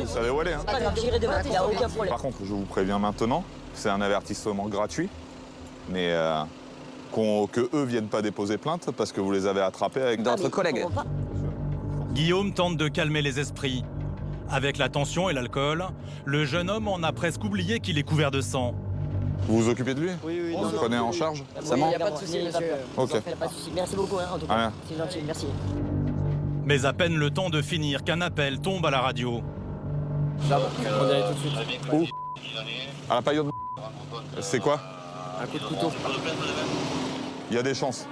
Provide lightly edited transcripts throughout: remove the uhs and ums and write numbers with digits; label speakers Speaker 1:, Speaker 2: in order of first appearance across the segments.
Speaker 1: vous savez où aller. Hein.
Speaker 2: J'irai demain, il n'y a aucun problème.
Speaker 1: Par contre, je vous préviens maintenant, c'est un avertissement gratuit, mais que eux viennent pas déposer plainte parce que vous les avez attrapés avec
Speaker 3: D'autres collègues.
Speaker 4: Guillaume tente de calmer les esprits. Avec la tension et l'alcool, le jeune homme en a presque oublié qu'il est couvert de sang.
Speaker 1: Vous vous occupez de lui?
Speaker 5: Oui,
Speaker 1: Vous le prenez en charge?
Speaker 2: Il n'y a pas de souci, monsieur.
Speaker 1: Ok.
Speaker 2: Pas de souci. Merci beaucoup, hein, en tout cas.
Speaker 1: Rien.
Speaker 2: C'est gentil, merci.
Speaker 4: Mais à peine le temps de finir qu'un appel tombe à la radio.
Speaker 5: Là, on est tout de suite.
Speaker 1: Où? À la paillote. C'est quoi?
Speaker 5: Un coup de couteau.
Speaker 1: Il y a des chances.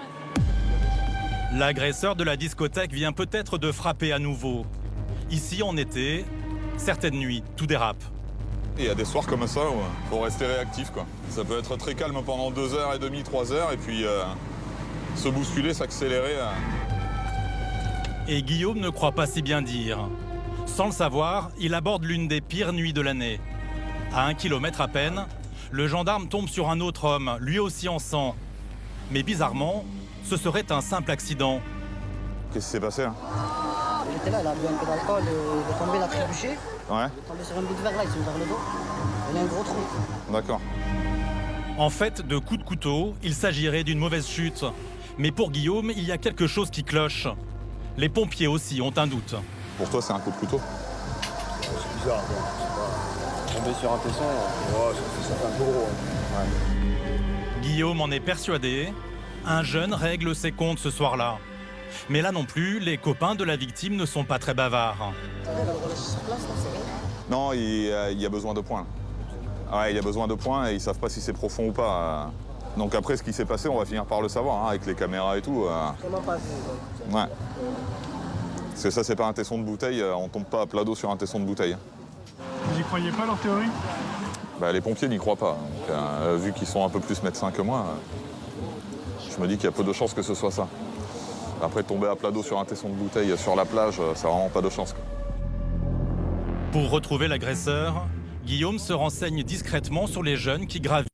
Speaker 4: L'agresseur de la discothèque vient peut-être de frapper à nouveau. Ici, en été, certaines nuits, tout dérape.
Speaker 1: Il y a des soirs comme ça où faut rester réactif, quoi. Ça peut être très calme pendant 2h30, 3 heures, et puis se bousculer, s'accélérer.
Speaker 4: Et Guillaume ne croit pas si bien dire. Sans le savoir, il aborde l'une des pires nuits de l'année. À 1 kilomètre à peine, le gendarme tombe sur un autre homme, lui aussi en sang. Mais bizarrement, ce serait un simple accident.
Speaker 1: Qu'est-ce qui s'est passé, hein?
Speaker 2: Il était là, il a bu un peu d'alcool, il est tombé, il a trébuché.
Speaker 1: Ouais,
Speaker 2: Il est tombé sur un bout de verre là, il s'est mis vers le dos. Il a un gros trou.
Speaker 1: d'accord.
Speaker 4: En fait, de coups de couteau, il s'agirait d'une mauvaise chute. Mais pour Guillaume, il y a quelque chose qui cloche. Les pompiers aussi ont un doute.
Speaker 1: Pour toi, c'est un coup de couteau?
Speaker 6: C'est bizarre, quoi. C'est pas...
Speaker 5: Tomber sur un tesson.
Speaker 6: Ouais, ça fait un peu gros. Hein.
Speaker 4: Guillaume en est persuadé. Un jeune règle ses comptes ce soir-là. Mais là non plus, les copains de la victime ne sont pas très bavards.
Speaker 1: Non, il y a besoin de points. Ouais, il y a besoin de points et ils savent pas si c'est profond ou pas. Donc après, ce qui s'est passé, on va finir par le savoir, hein, avec les caméras et tout.
Speaker 2: Comment pas vu?
Speaker 1: Ouais. Parce que ça, c'est pas un tesson de bouteille, on tombe pas à plat d'eau sur un tesson de bouteille.
Speaker 7: Vous y croyez pas, leur théorie?
Speaker 1: Bah, les pompiers n'y croient pas. Donc, vu qu'ils sont un peu plus médecins que moi, je me dis qu'il y a peu de chances que ce soit ça. Après, tomber à plat d'eau sur un tesson de bouteille sur la plage, ça n'a vraiment pas de chance, quoi.
Speaker 4: Pour retrouver l'agresseur, Guillaume se renseigne discrètement sur les jeunes qui gravitent